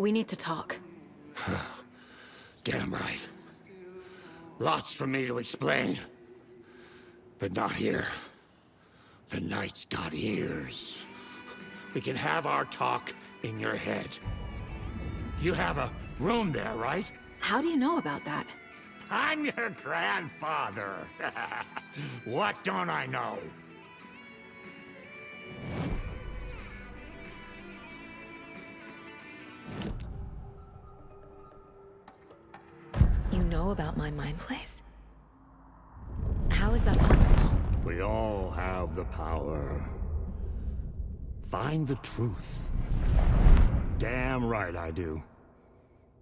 We need to talk. Get him right. Lots for me to explain. But not here. The night's got ears. We can have our talk in your head. You have a room there, right? How do you know about that? I'm your grandfather. What don't I know? You know about my mind place? How is that possible? We all have the power. Find the truth. Damn right I do.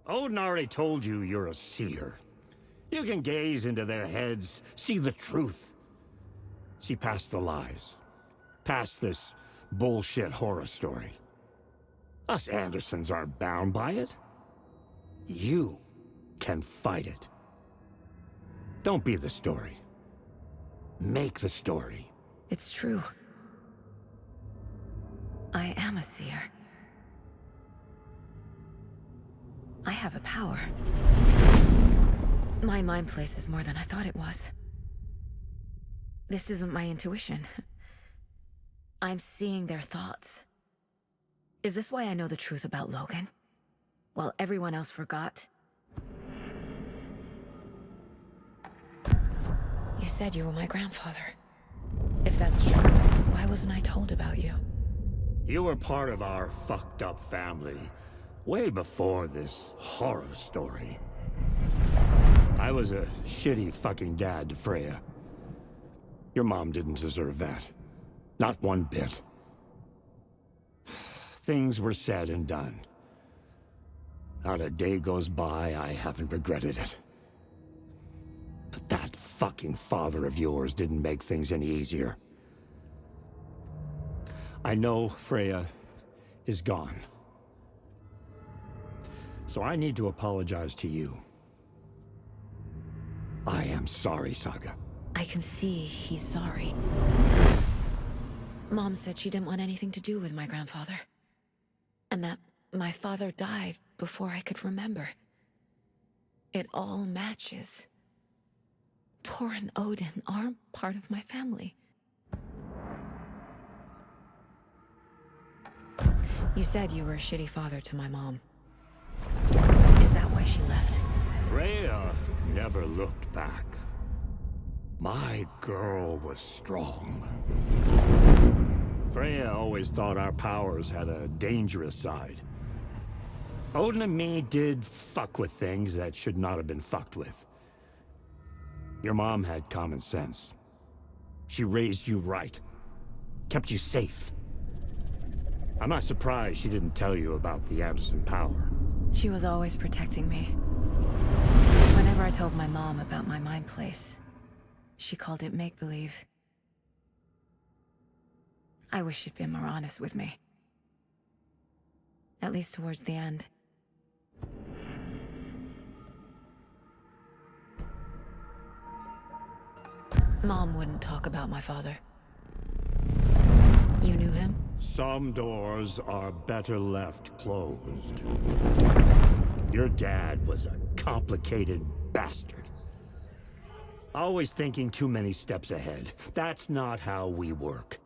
Odin already told you you're a seer. You can gaze into their heads, see the truth. See past the lies. Past this bullshit horror story. Us Andersons aren't bound by it. You can fight it. Don't be the story. Make the story. It's true. I am a seer. I have a power. My mind place is more than I thought it was. This isn't my intuition. I'm seeing their thoughts. Is this why I know the truth about Logan? While everyone else forgot? You said you were my grandfather. If that's true, why wasn't I told about you? You were part of our fucked up family, way before this horror story. I was a shitty fucking dad to Freya. Your mom didn't deserve that. Not one bit. Things were said and done. Not a day goes by I haven't regretted it. But that fucking father of yours didn't make things any easier. I know Freya is gone. So I need to apologize to you. I am sorry, Saga. I can see he's sorry. Mom said she didn't want anything to do with my grandfather. And that my father died before I could remember. It all matches. Tor and Odin aren't part of my family. You said you were a shitty father to my mom. Is that why she left? Freya never looked back. My girl was strong. Freya always thought our powers had a dangerous side. Odin and me did fuck with things that should not have been fucked with. Your mom had common sense. She raised you right. Kept you safe. I'm not surprised she didn't tell you about the Anderson power. She was always protecting me. Whenever I told my mom about my mind place, she called it make-believe. I wish she'd been more honest with me. At least towards the end. Mom wouldn't talk about my father. You knew him? Some doors are better left closed. Your dad was a complicated bastard. Always thinking too many steps ahead. That's not how we work.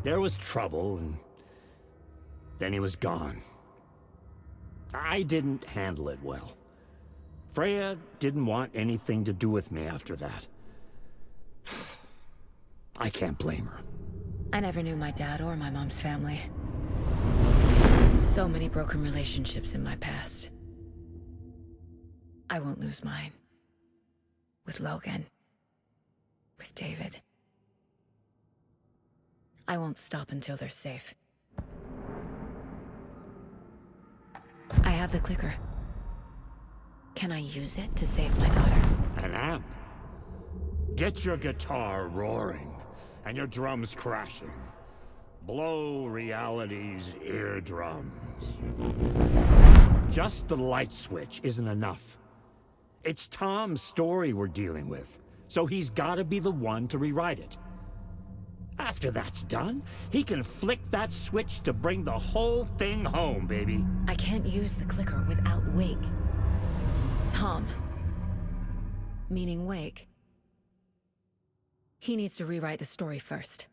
There was trouble, and then he was gone. I didn't handle it well. Freya didn't want anything to do with me after that. I can't blame her. I never knew my dad or my mom's family. So many broken relationships in my past. I won't lose mine. With Logan. With David. I won't stop until they're safe. I have the clicker. Can I use it to save my daughter? An amp? Get your guitar roaring, and your drums crashing. Blow reality's eardrums. Just the light switch isn't enough. It's Tom's story we're dealing with, so he's gotta be the one to rewrite it. After that's done, he can flick that switch to bring the whole thing home, baby. I can't use the clicker without Wake. Tom. Meaning Wake. He needs to rewrite the story first.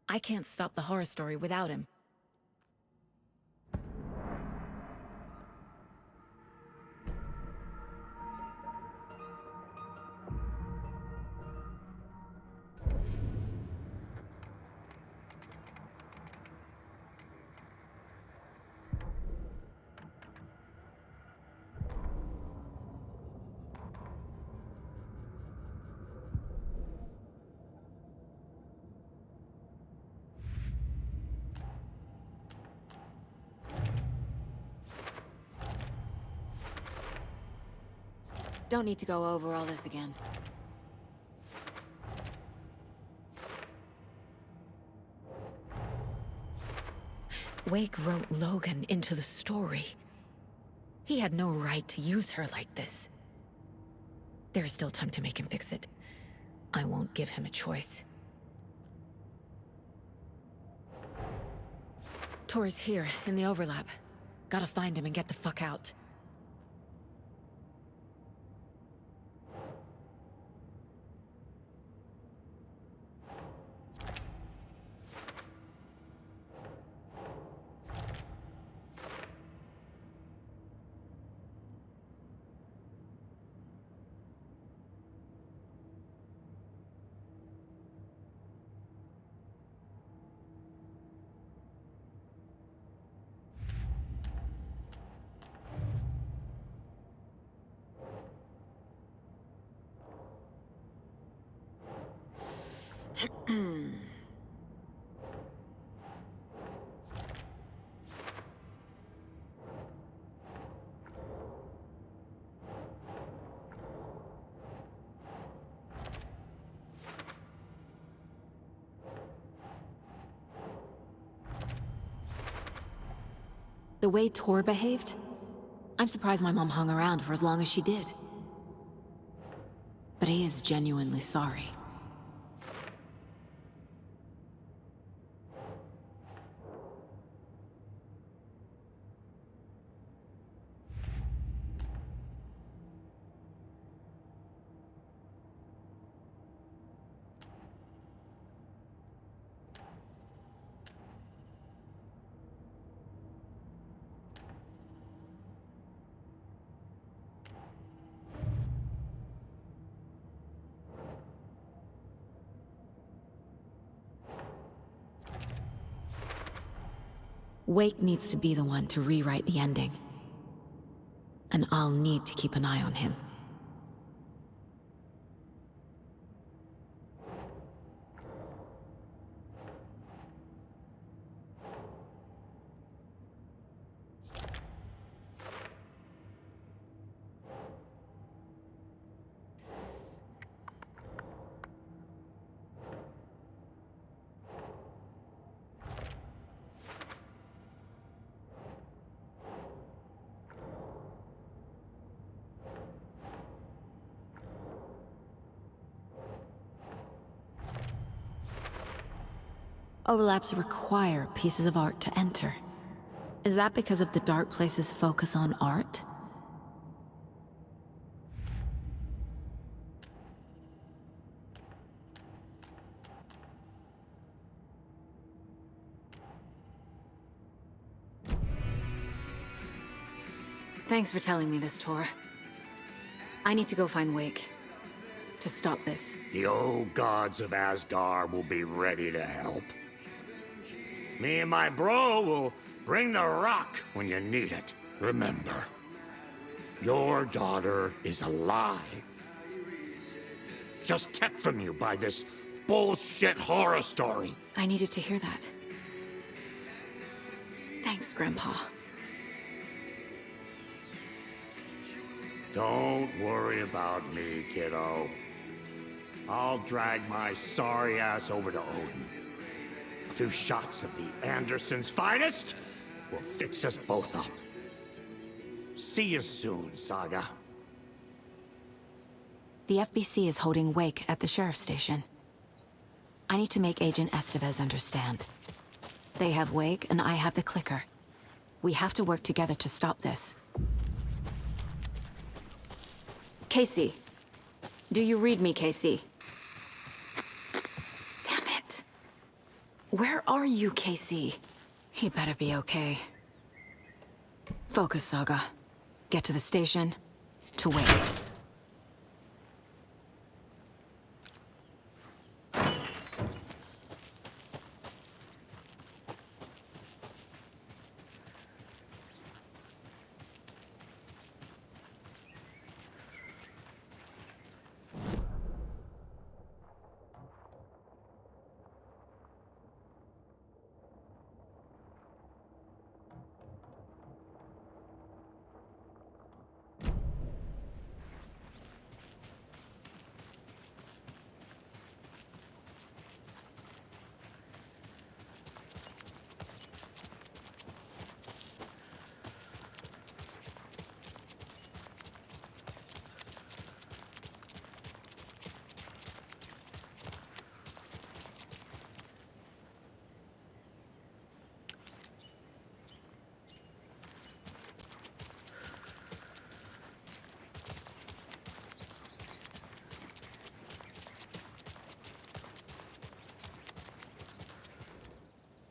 I can't stop the horror story without him. Don't need to go over all this again. Wake wrote Logan into the story. He had no right to use her like this. There's still time to make him fix it. I won't give him a choice. Tor's here, in the overlap. Gotta find him and get the fuck out. The way Tor behaved? I'm surprised my mom hung around for as long as she did. But he is genuinely sorry. Wake needs to be the one to rewrite the ending. And I'll need to keep an eye on him. Overlaps require pieces of art to enter. Is that because of the Dark Place's focus on art? Thanks for telling me this, Tor. I need to go find Wake. To stop this. The old gods of Asgard will be ready to help. Me and my bro will bring the rock when you need it. Remember, your daughter is alive. Just kept from you by this bullshit horror story. I needed to hear that. Thanks, Grandpa. Don't worry about me, kiddo. I'll drag my sorry ass over to Odin. A few shots of the Andersons' finest will fix us both up. See you soon, Saga. The FBC is holding Wake at the sheriff's station. I need to make Agent Estevez understand. They have Wake, and I have the clicker. We have to work together to stop this. Casey. Do you read me, Casey? Damn it. Where are you, Casey? He better be okay. Focus, Saga. Get to the station. To Wake.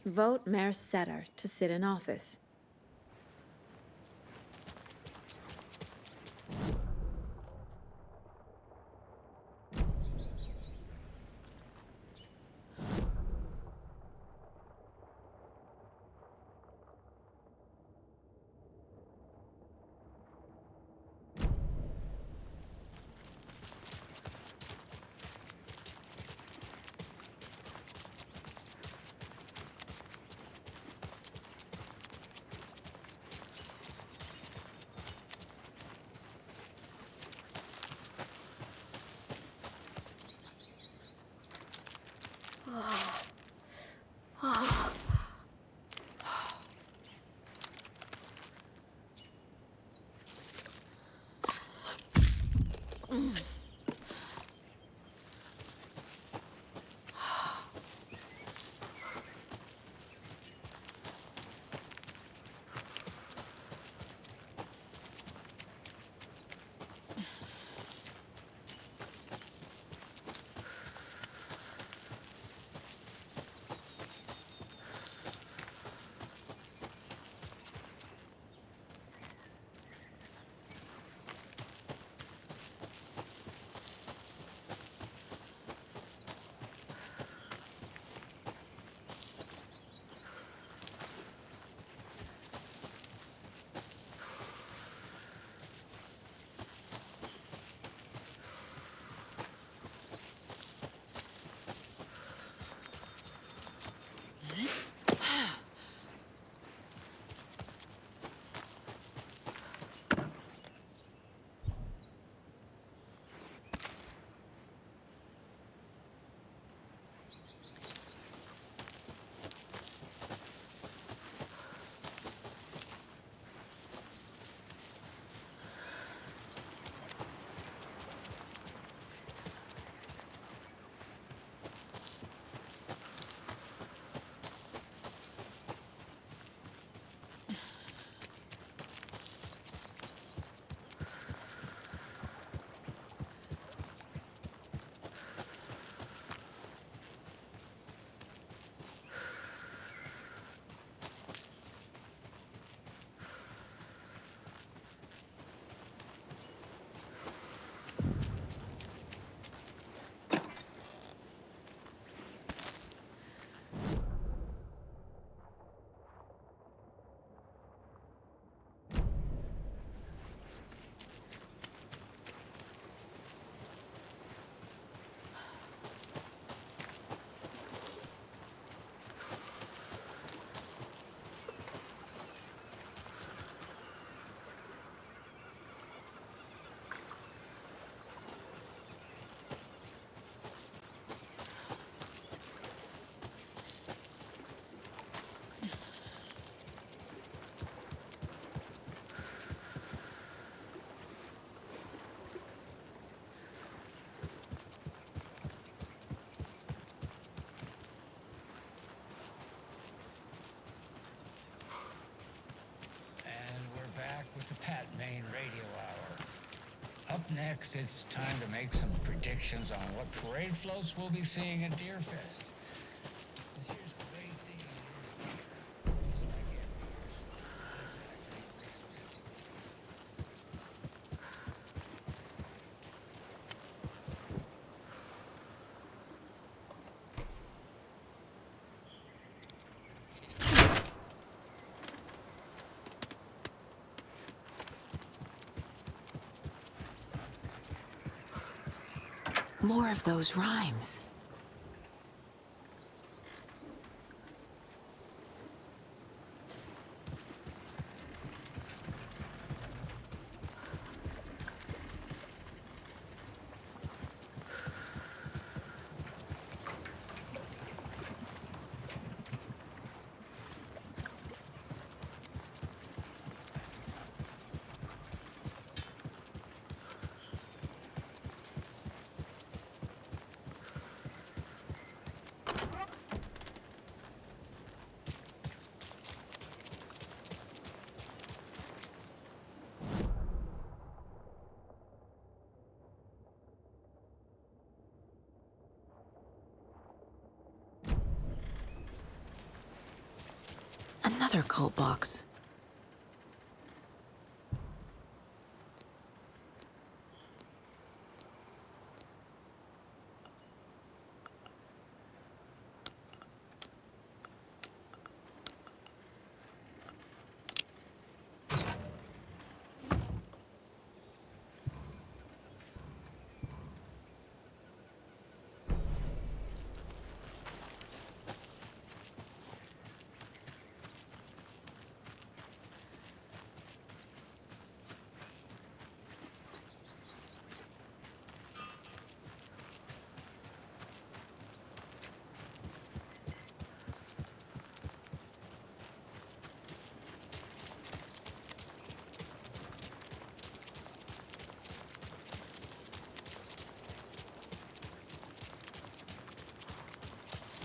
Vote Mayor Setter to sit in office. main radio hour. Up next, it's time to make some predictions on what parade floats we'll be seeing at Deerfest. This year's parade theme is deer, just like every year's. More of those rhymes. Another cult box.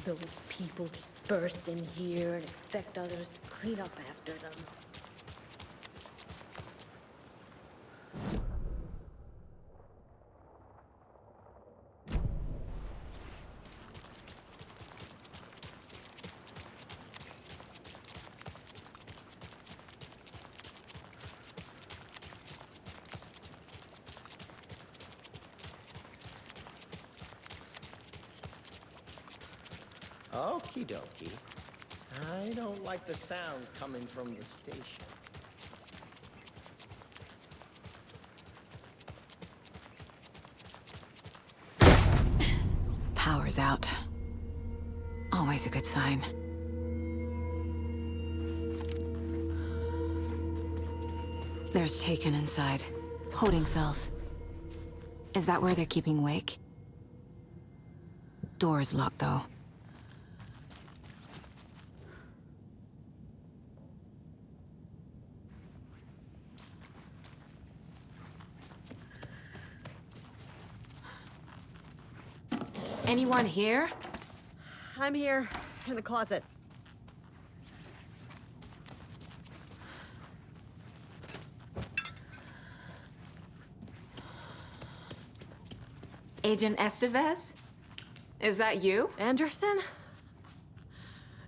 Those people just burst in here and expect others to clean up after them. Okie dokie. I don't like the sounds coming from the station. Power's out. Always a good sign. There's Taken inside. Holding cells. Is that where they're keeping Wake? Door's locked, though. Anyone here? I'm here, in the closet. Agent Estevez? Is that you? Anderson?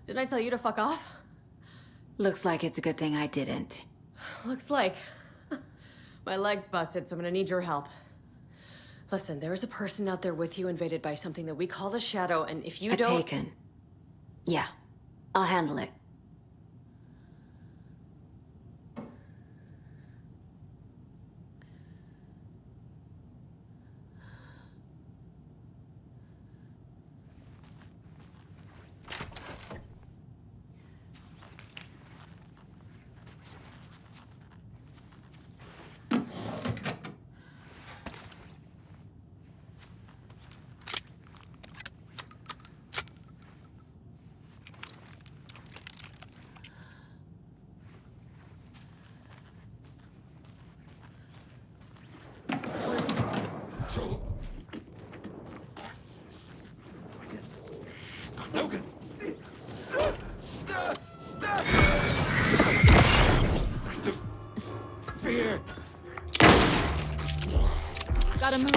Didn't I tell you to fuck off? Looks like it's a good thing I didn't. Looks like. My leg's busted, so I'm gonna need your help. Listen, there is a person out there with you invaded by something that we call the Shadow, and if you don't— Taken. Yeah, I'll handle it. Gotta move.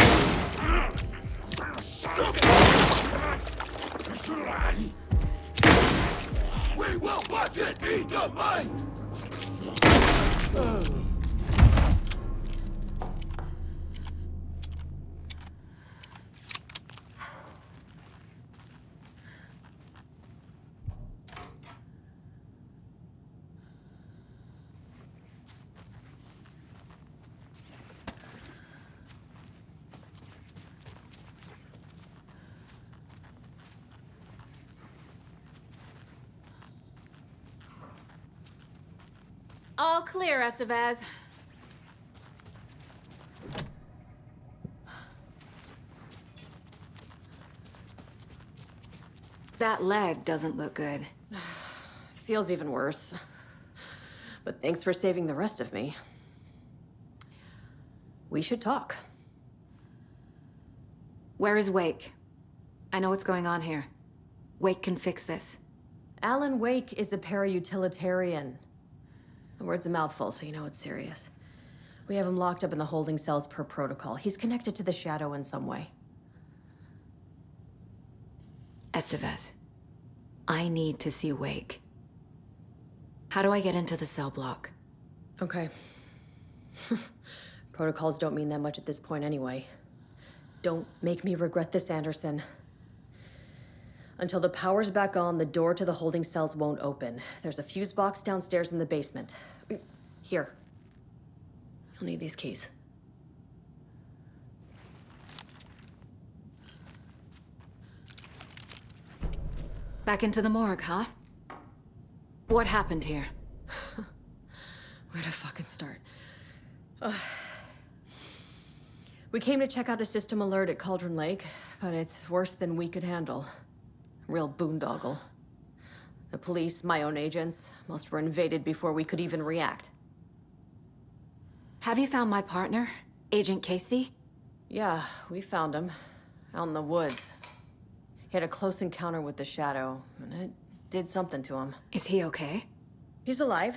We will not be denied! All clear, Estevez. That leg doesn't look good. Feels even worse. But thanks for saving the rest of me. We should talk. Where is Wake? I know what's going on here. Wake can fix this. Alan Wake is a para-utilitarian. The word's a mouthful, so you know it's serious. We have him locked up in the holding cells per protocol. He's connected to the Shadow in some way. Estevez, I need to see Wake. How do I get into the cell block? Okay. Protocols don't mean that much at this point anyway. Don't make me regret this, Anderson. Until the power's back on, the door to the holding cells won't open. There's a fuse box downstairs in the basement. Here. You'll need these keys. Back into the morgue, huh? What happened here? Where to fucking start? We came to check out a system alert at Cauldron Lake, but it's worse than we could handle. Real boondoggle. The police, my own agents, most were invaded before we could even react. Have you found my partner, Agent Casey? Yeah, we found him. Out in the woods. He had a close encounter with the Shadow, and it did something to him. Is he okay? He's alive.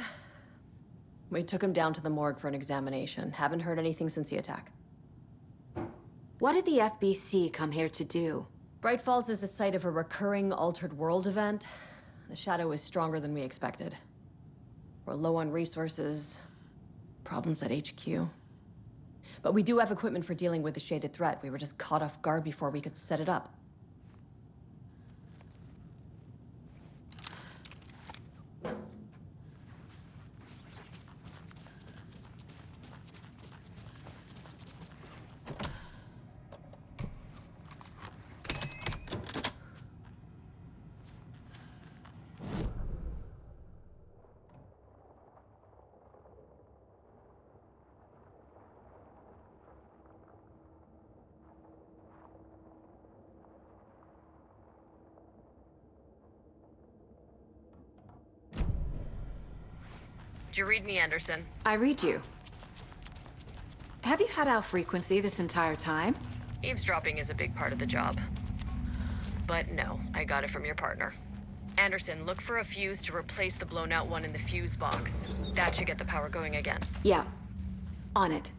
We took him down to the morgue for an examination. Haven't heard anything since the attack. What did the FBC come here to do? Bright Falls is the site of a recurring Altered World event. The Shadow is stronger than we expected. We're low on resources, problems at HQ. But we do have equipment for dealing with the shaded threat. We were just caught off guard before we could set it up. Did you read me, Anderson? I read you. Have you had our frequency this entire time? Eavesdropping is a big part of the job. But no, I got it from your partner. Anderson, look for a fuse to replace the blown out one in the fuse box. That should get the power going again. Yeah. On it.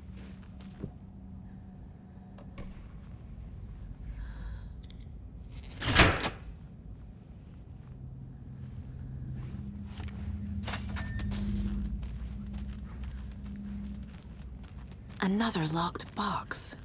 Another locked box.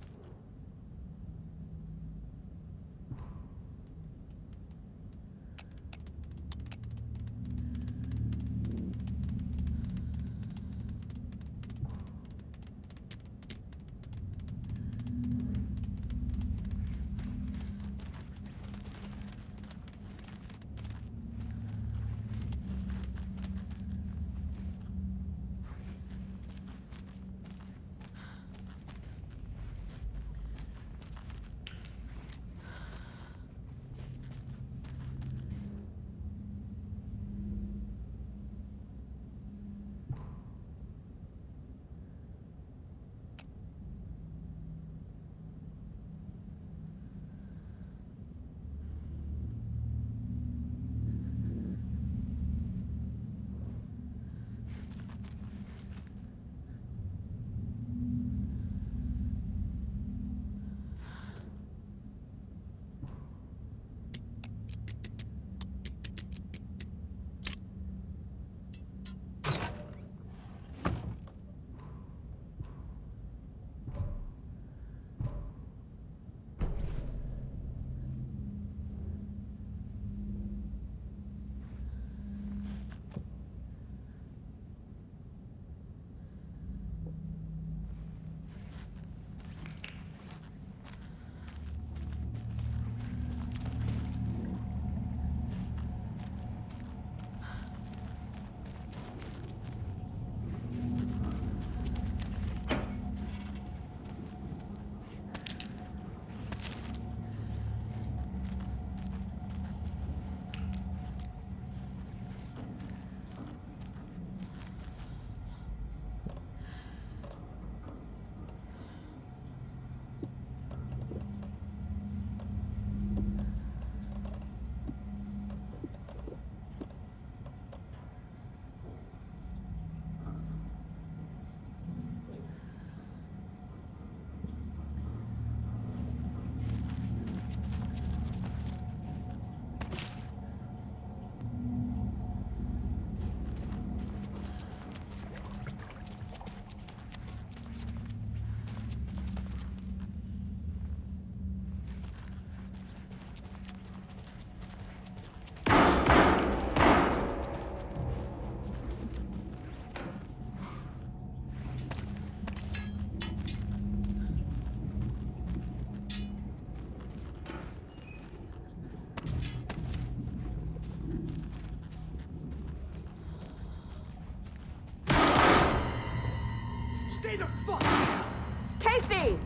Casey!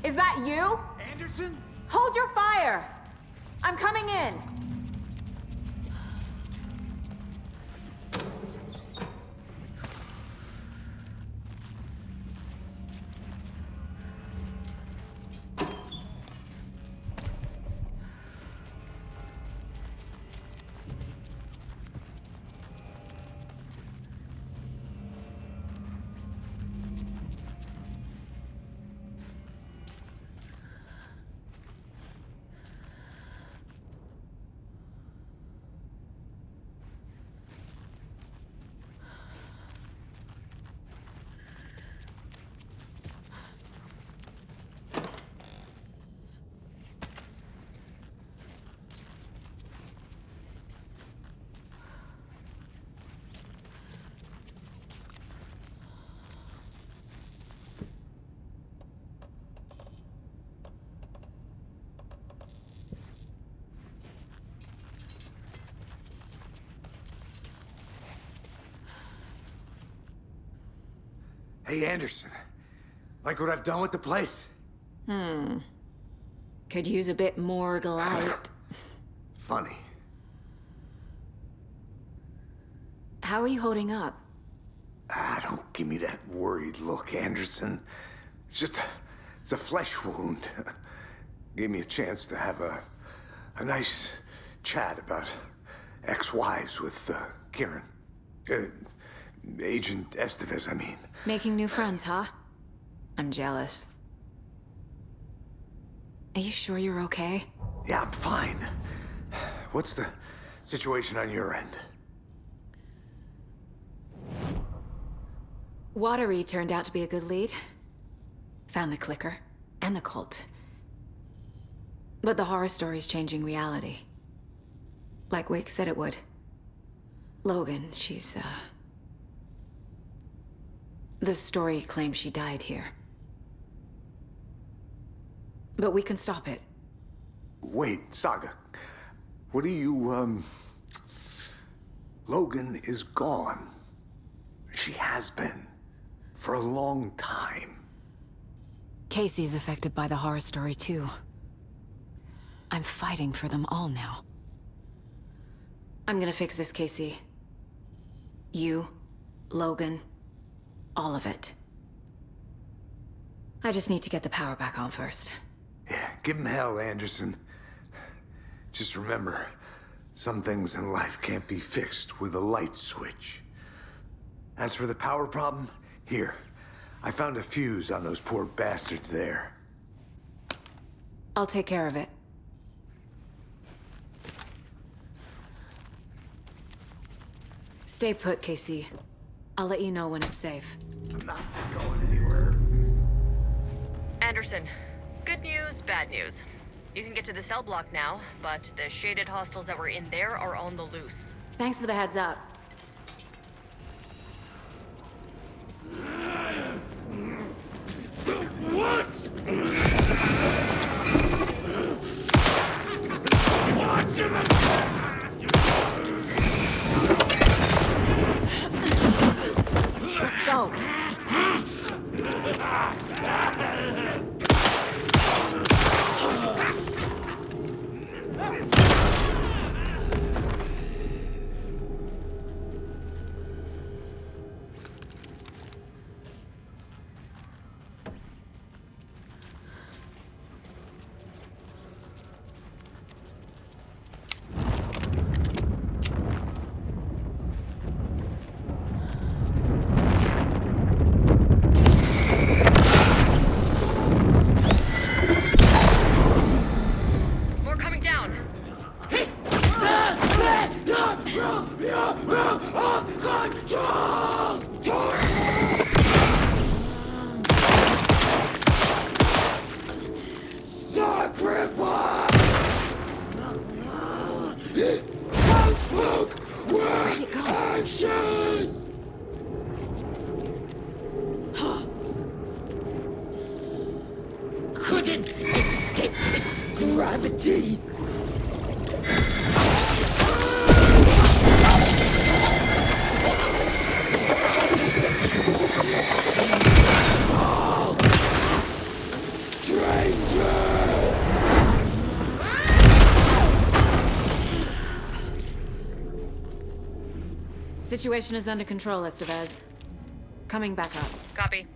Is that you? Anderson? Hold your fire! I'm coming in! Hey, Anderson. Like what I've done with the place? Could use a bit more light. Funny. How are you holding up? Don't give me that worried look, Anderson. It's a flesh wound. Gave me a chance to have a nice chat about ex-wives with Kieran. Agent Estevez, I mean. Making new friends, huh? I'm jealous. Are you sure you're okay? Yeah, I'm fine. What's the situation on your end? Watery turned out to be a good lead. Found the clicker and the cult. But the horror story's changing reality. Like Wake said it would. Logan, she's, the story claims she died here. But we can stop it. Wait, Saga. What do you, Logan is gone. She has been. For a long time. Casey's affected by the horror story, too. I'm fighting for them all now. I'm gonna fix this, Casey. You, Logan, all of it. I just need to get the power back on first. Yeah, give him hell, Anderson. Just remember, some things in life can't be fixed with a light switch. As for the power problem, here, I found a fuse on those poor bastards there. I'll take care of it. Stay put, Casey. I'll let you know when it's safe. I'm not going anywhere. Anderson, good news, bad news. You can get to the cell block now, but the shaded hostiles that were in there are on the loose. Thanks for the heads up. What? Watch him! Let's go. More coming down. Where'd it go? Couldn't escape its gravity. Situation is under control, Estevez. Coming back up. Copy.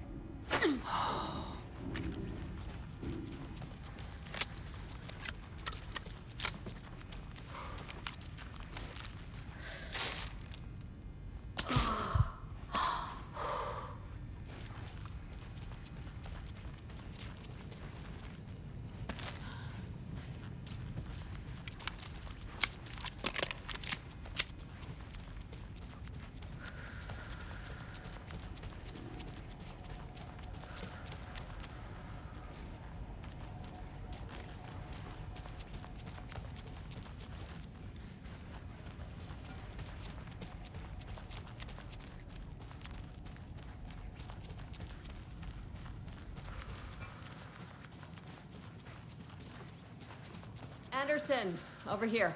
Anderson, over here.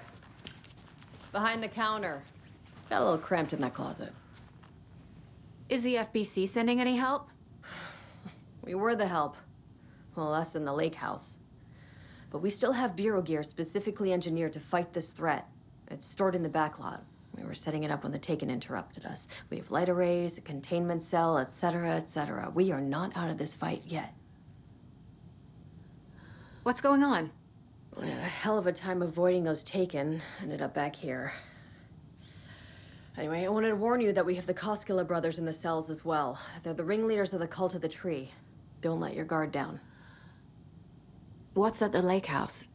Behind the counter. Got a little cramped in that closet. Is the FBC sending any help? We were the help. Well, us in the lake house. But we still have Bureau gear specifically engineered to fight this threat. It's stored in the back lot. We were setting it up when the Taken interrupted us. We have light arrays, a containment cell, etc., etc. We are not out of this fight yet. What's going on? We had a hell of a time avoiding those Taken. Ended up back here. Anyway, I wanted to warn you that we have the Koskela brothers in the cells as well. They're the ringleaders of the Cult of the Tree. Don't let your guard down. What's at the lake house?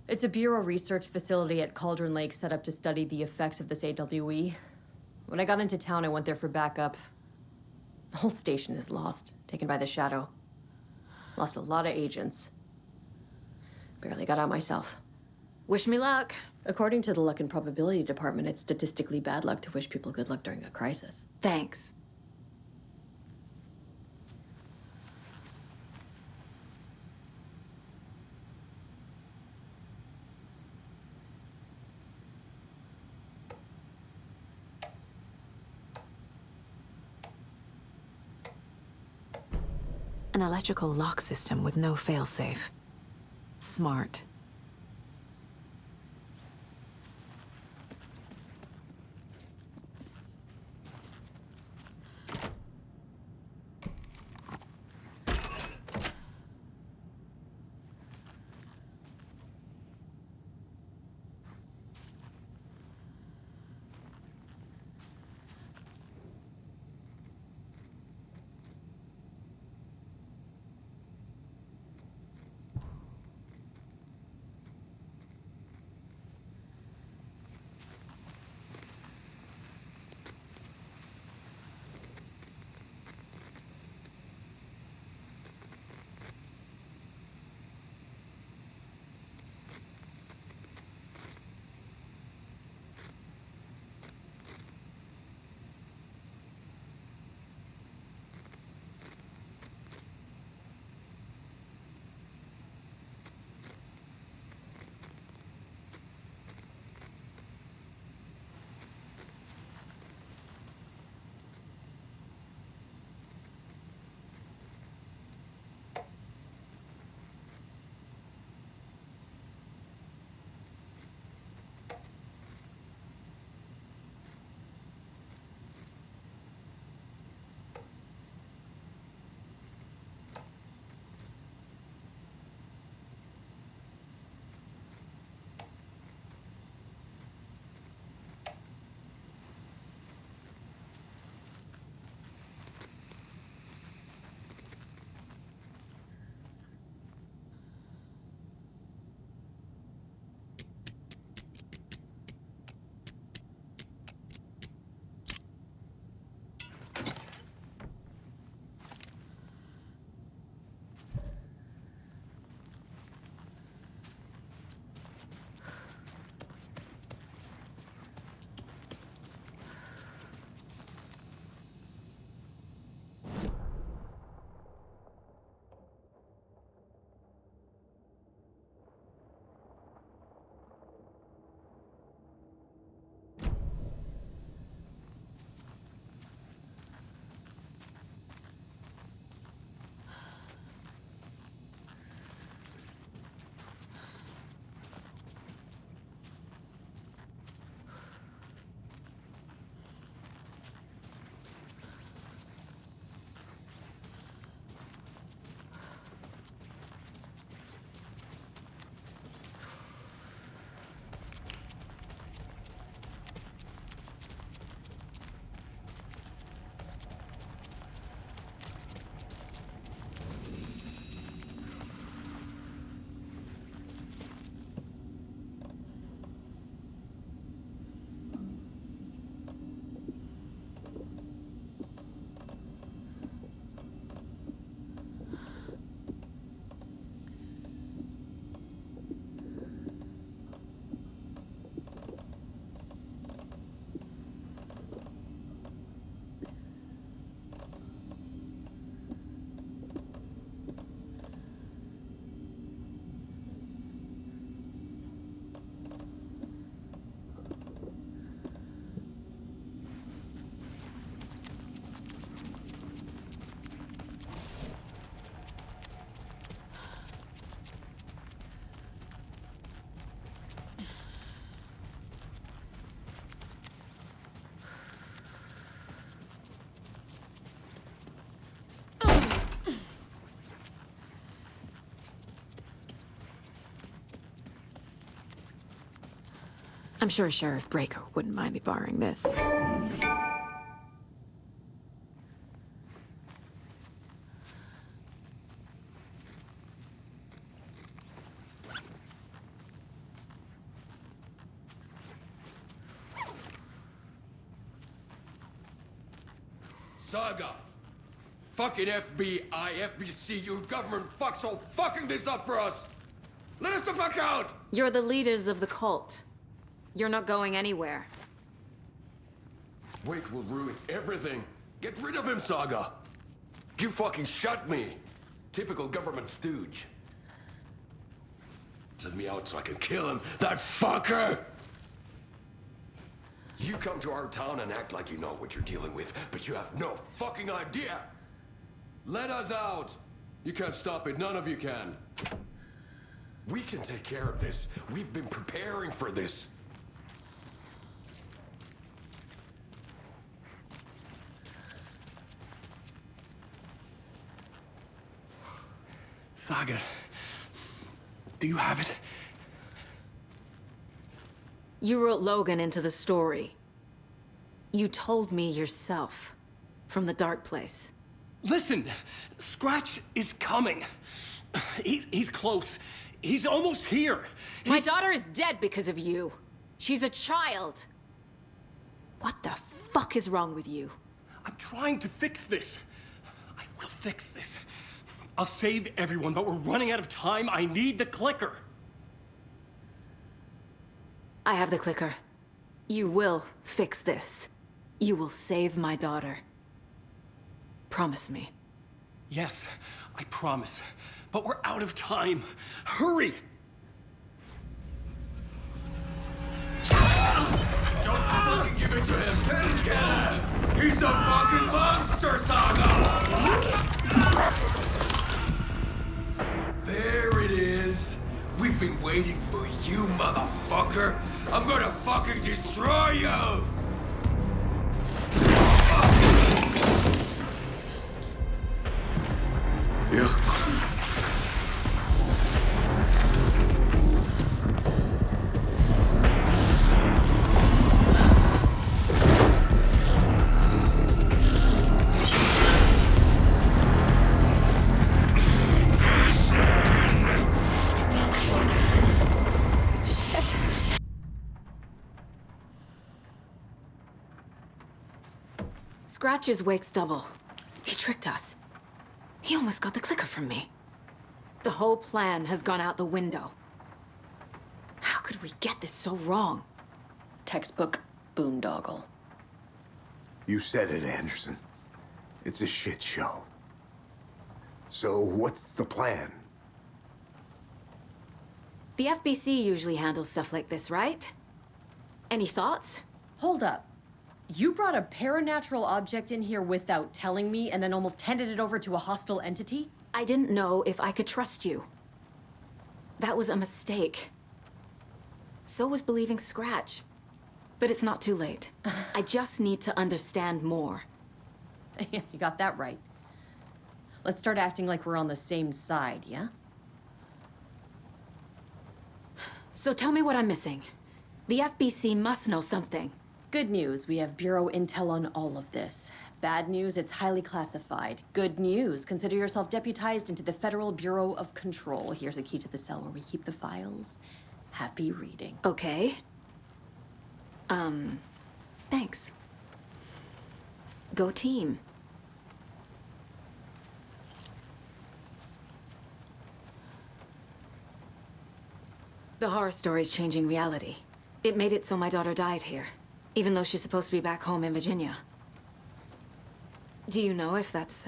It's a Bureau research facility at Cauldron Lake set up to study the effects of this AWE. When I got into town, I went there for backup. The whole station is lost, taken by the Shadow. Lost a lot of agents. Barely got out myself. Wish me luck. According to the Luck and Probability Department, it's statistically bad luck to wish people good luck during a crisis. Thanks. An electrical lock system with no failsafe. Smart. I'm sure Sheriff Breaker wouldn't mind me borrowing this. Saga! Fucking FBI, FBC, your government fucks all fucking this up for us! Let us the fuck out! You're the leaders of the cult. You're not going anywhere. Wake will ruin everything. Get rid of him, Saga! You fucking shot me! Typical government stooge. Let me out so I can kill him, that fucker! You come to our town and act like you know what you're dealing with, but you have no fucking idea! Let us out! You can't stop it, none of you can. We can take care of this. We've been preparing for this. Saga, do you have it? You wrote Logan into the story. You told me yourself. From the dark place. Listen, Scratch is coming. He's close. He's almost here. My daughter is dead because of you. She's a child. What the fuck is wrong with you? I'm trying to fix this. I will fix this. I'll save everyone, but we're running out of time. I need the clicker. I have the clicker. You will fix this. You will save my daughter. Promise me. Yes, I promise. But we're out of time. Hurry! Don't fucking give it to him! Get him! He's a fucking monster, Saga! There it is! We've been waiting for you, motherfucker! I'm gonna fucking destroy you! Yeah. Scratches Wake's double. He tricked us. He almost got the clicker from me. The whole plan has gone out the window. How could we get this so wrong? Textbook boondoggle. You said it, Anderson. It's a shit show. So what's the plan? The FBC usually handles stuff like this, right? Any thoughts? Hold up. You brought a paranatural object in here without telling me and then almost handed it over to a hostile entity? I didn't know if I could trust you. That was a mistake. So was believing Scratch. But it's not too late. I just need to understand more. You got that right. Let's start acting like we're on the same side, yeah? So tell me what I'm missing. The FBC must know something. Good news, we have Bureau intel on all of this. Bad news, it's highly classified. Good news, consider yourself deputized into the Federal Bureau of Control. Here's a key to the cell where we keep the files. Happy reading. Okay. Thanks. Go team. The horror story's changing reality. It made it so my daughter died here, even though she's supposed to be back home in Virginia. Do you know if that's...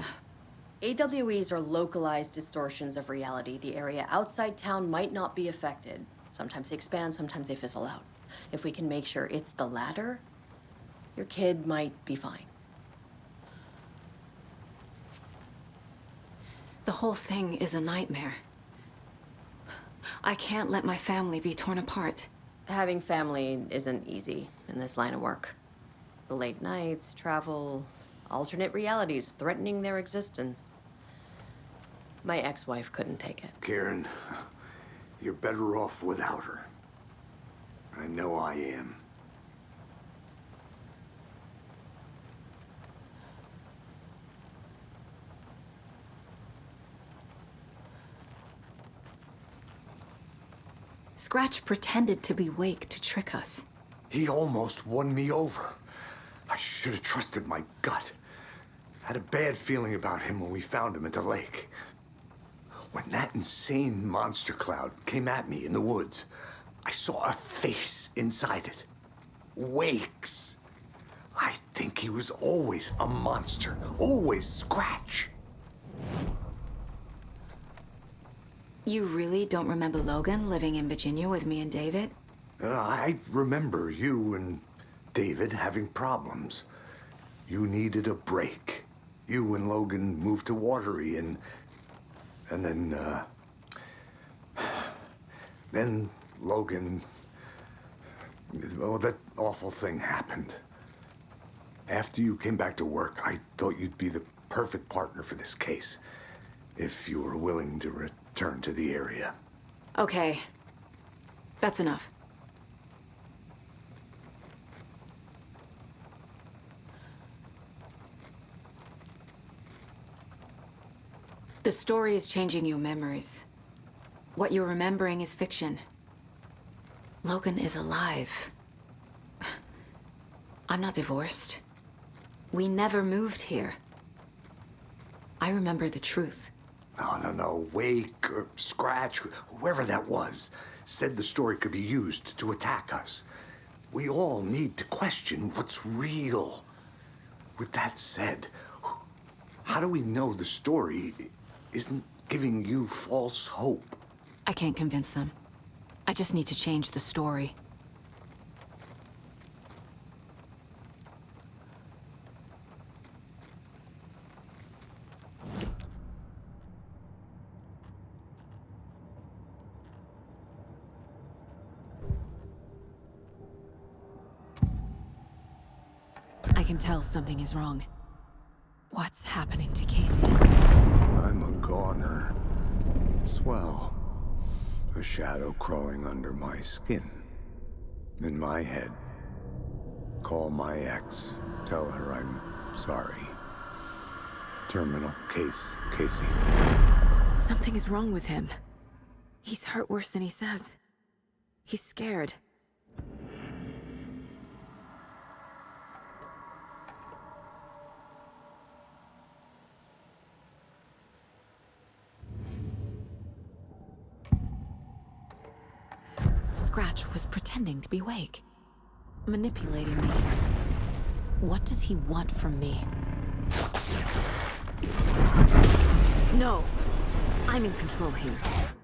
AWEs are localized distortions of reality. The area outside town might not be affected. Sometimes they expand, sometimes they fizzle out. If we can make sure it's the latter, your kid might be fine. The whole thing is a nightmare. I can't let my family be torn apart. Having family isn't easy in this line of work. The late nights, travel, alternate realities threatening their existence. My ex-wife couldn't take it. Karen, you're better off without her. I know I am. Scratch pretended to be awake to trick us. He almost won me over. I should have trusted my gut. Had a bad feeling about him when we found him at the lake. When that insane monster cloud came at me in the woods, I saw a face inside it. Wakes. I think he was always a monster. Always Scratch. You really don't remember Logan living in Virginia with me and David? I remember you and David having problems. You needed a break. You and Logan moved to Watery and then Logan, well, that awful thing happened. After you came back to work, I thought you'd be the perfect partner for this case, if you were willing to return to the area. Okay. That's enough. The story is changing your memories. What you're remembering is fiction. Logan is alive. I'm not divorced. We never moved here. I remember the truth. No. Wake or Scratch, whoever that was, said the story could be used to attack us. We all need to question what's real. With that said, how do we know the story isn't giving you false hope? I can't convince them. I just need to change the story. I can tell something is wrong. What's happening to Casey? I'm a goner. Swell. A shadow crawling under my skin. In my head. Call my ex. Tell her I'm sorry. Terminal case, Casey. Something is wrong with him. He's hurt worse than he says. He's scared. Scratch was pretending to be awake, manipulating me. What does he want from me? No! I'm in control here.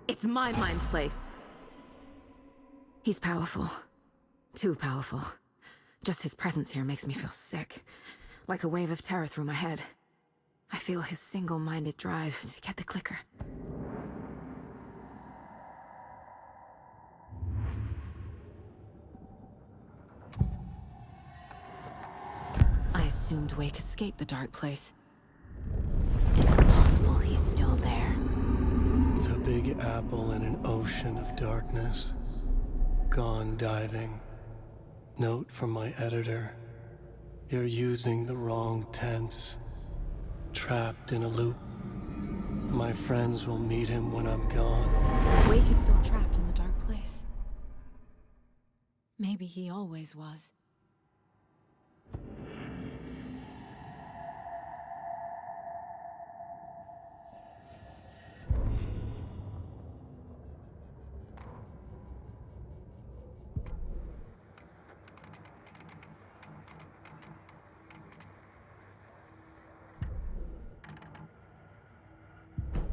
It's my mind place. He's powerful. Too powerful. Just his presence here makes me feel sick. Like a wave of terror through my head. I feel his single-minded drive to get the clicker. I assumed Wake escaped the dark place. Is it possible he's still there? The Big Apple in an ocean of darkness. Gone diving. Note from my editor. You're using the wrong tense. Trapped in a loop. My friends will meet him when I'm gone. Wake is still trapped in the dark place. Maybe he always was.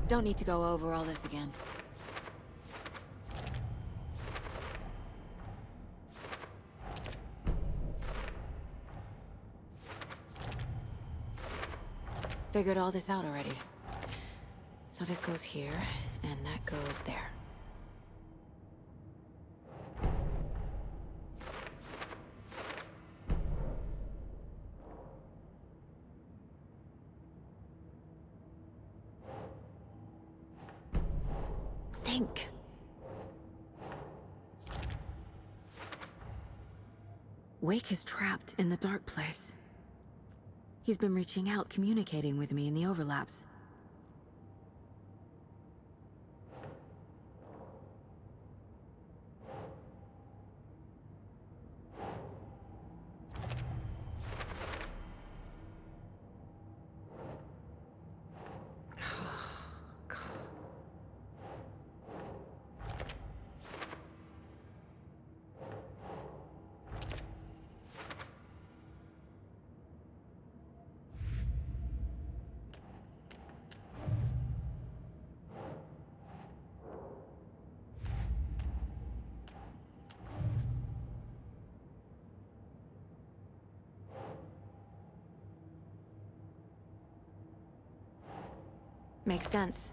Don't need to go over all this again. Figured all this out already. So this goes here, and that goes there. Think. Wake is trapped in the dark place. He's been reaching out, communicating with me in the overlaps. Makes sense.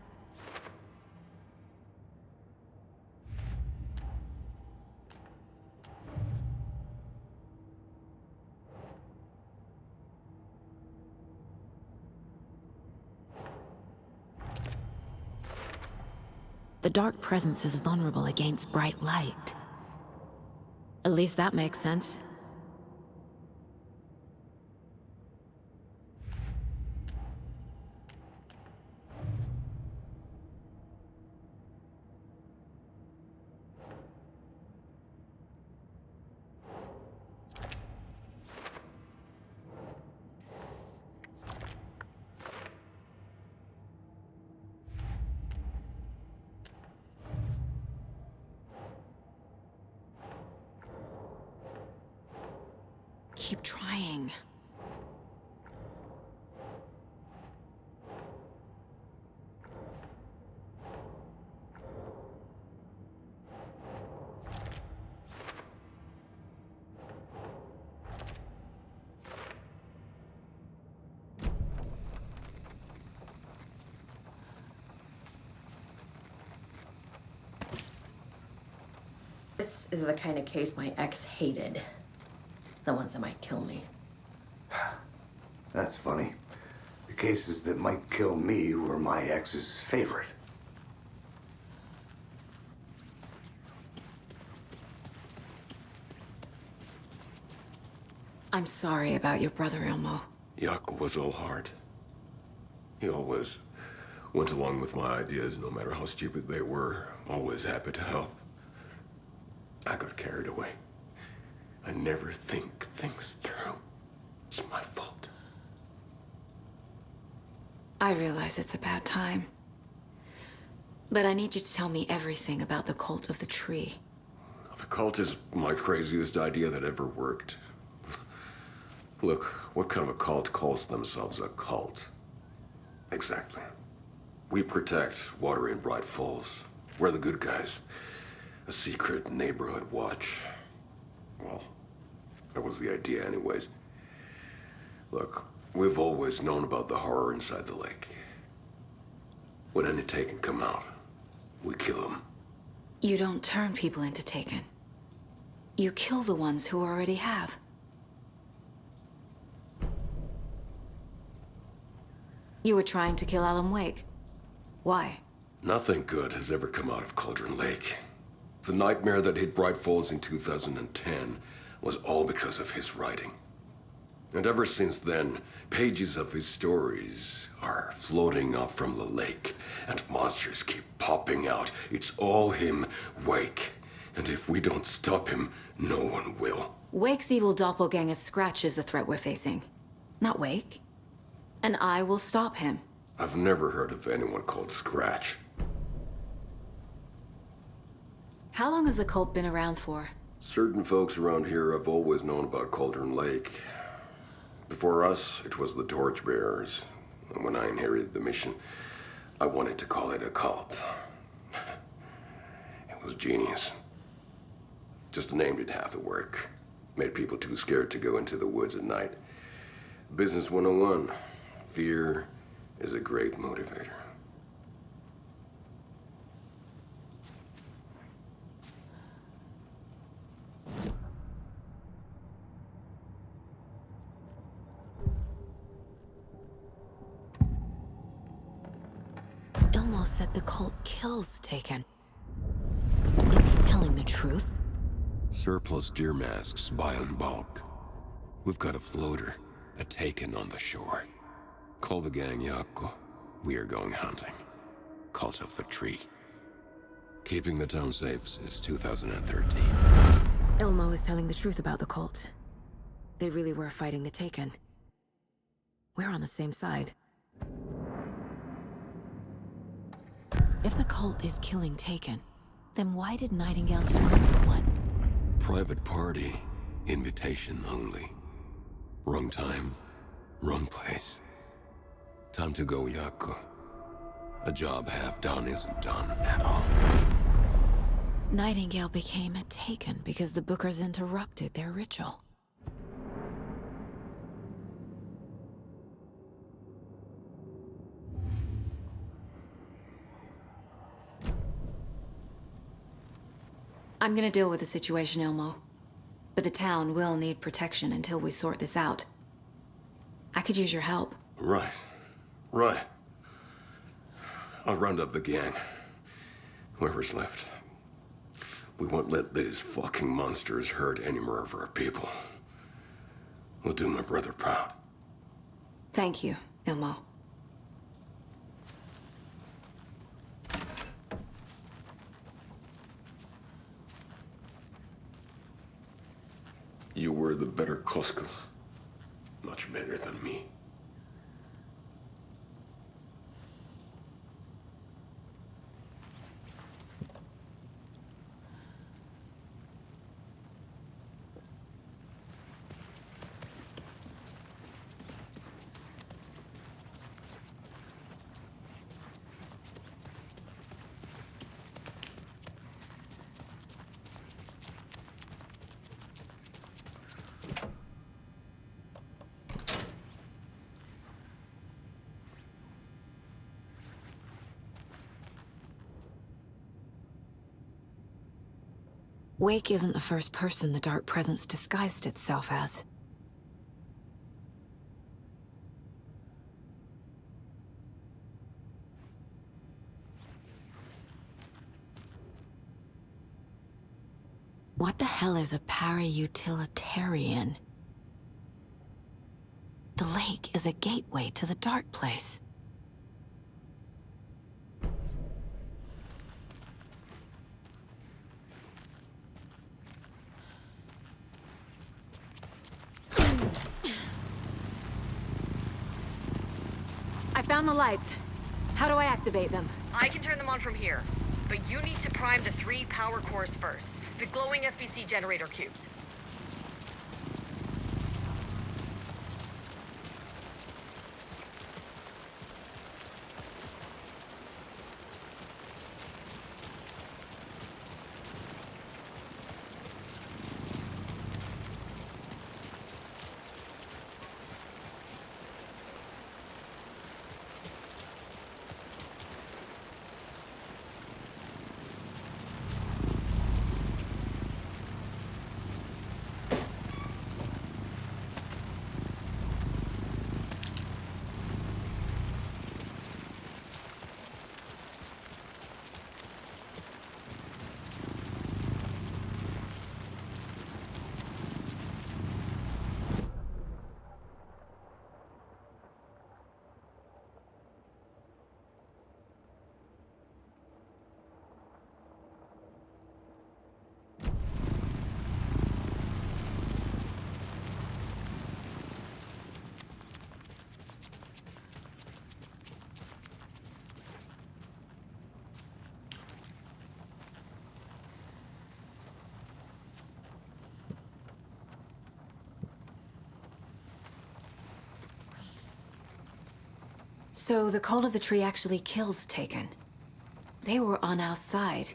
The dark presence is vulnerable against bright light. At least that makes sense. Keep trying. This is the kind of case my ex hated. The ones that might kill me. That's funny. The cases that might kill me were my ex's favorite. I'm sorry about your brother, Ilmo. Yuck was all heart. He always went along with my ideas, no matter how stupid they were. Always happy to help. I got carried away. I never think things through. It's my fault. I realize it's a bad time. But I need you to tell me everything about the cult of the tree. The cult is my craziest idea that ever worked. Look, what kind of a cult calls themselves a cult? Exactly. We protect water in Bright Falls. We're the good guys. A secret neighborhood watch. Well, that was the idea anyways. Look, we've always known about the horror inside the lake. When any Taken come out, we kill them. You don't turn people into Taken. You kill the ones who already have. You were trying to kill Alan Wake. Why? Nothing good has ever come out of Cauldron Lake. The nightmare that hit Bright Falls in 2010 was all because of his writing. And ever since then, pages of his stories are floating up from the lake, and monsters keep popping out. It's all him, Wake. And if we don't stop him, no one will. Wake's evil doppelganger Scratch is the threat we're facing, not Wake. And I will stop him. I've never heard of anyone called Scratch. How long has the cult been around for? Certain folks around here have always known about Cauldron Lake. Before us, it was the Torchbearers. And when I inherited the mission, I wanted to call it a cult. It was genius. Just named it half the work. Made people too scared to go into the woods at night. Business 101. Fear is a great motivator. Ilmo said the cult kills Taken. Is he telling the truth? Surplus deer masks buy in bulk. We've got a floater, a taken on the shore. Call the gang Yako. We are going hunting. Cult of the Tree. Keeping the town safe since 2013. Ilmo is telling the truth about the cult. They really were fighting the Taken. We're on the same side. If the cult is killing Taken, then why did Nightingale turn into one? Private party. Invitation only. Wrong time. Wrong place. Time to go, Yako. A job half done isn't done at all. Nightingale became a Taken because the Bookers interrupted their ritual. I'm gonna deal with the situation, Ilmo. But the town will need protection until we sort this out. I could use your help. Right. Right. I'll round up the gang. Whoever's left. We won't let these fucking monsters hurt any more of our people. We'll do my brother proud. Thank you, Ilmo. You were the better Koskal. Much better than me. Wake isn't the first person the Dark Presence disguised itself as. What the hell is a para-utilitarian? The lake is a gateway to the Dark Place. I found the lights. How do I activate them? I can turn them on from here, but you need to prime the 3 power cores first. The glowing FBC generator cubes. So the Cult of the Tree actually kills Taken. They were on our side,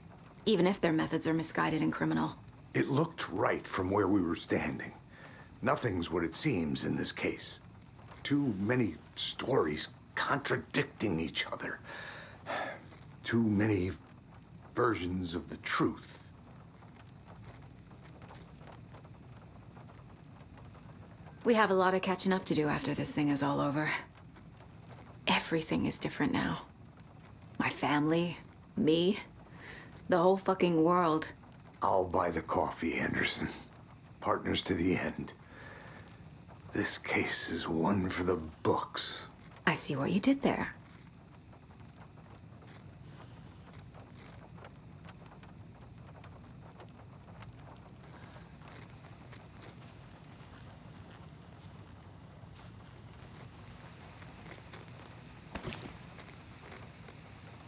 even if their methods are misguided and criminal. It looked right from where we were standing. Nothing's what it seems in this case. Too many stories contradicting each other. Too many versions of the truth. We have a lot of catching up to do after this thing is all over. Everything is different now. My family, me, the whole fucking world. I'll buy the coffee, Anderson. Partners to the end. This case is one for the books. I see what you did there.